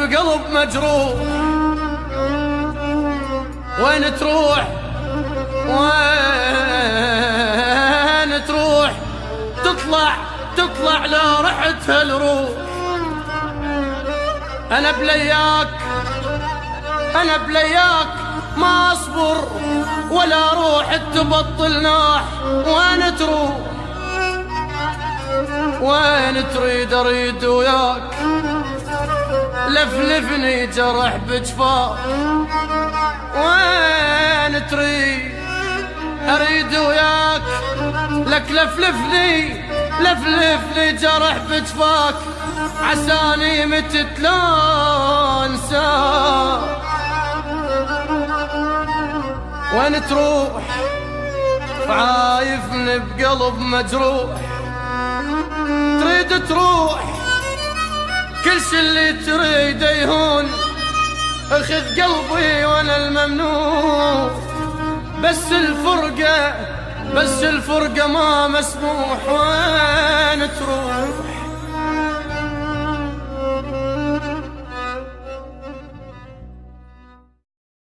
بقلب مجروح. وين تروح وين تروح؟ تطلع لا رحت هالروح. أنا بلياك ما أصبر ولا روح تبطل ناح. وين تروح وين تريد أريد وياك، لفلفني جرح بجفاك. وين تريد أريد وياك، لك لفلفني جرح بجفاك، عساني متت لا انساك. وين تروح عايفني بقلب مجروح. تريد تروح كل شي اللي تريده يهون، اخذ قلبي وانا الممنوع. بس الفرقة ما مسموح. وين تروح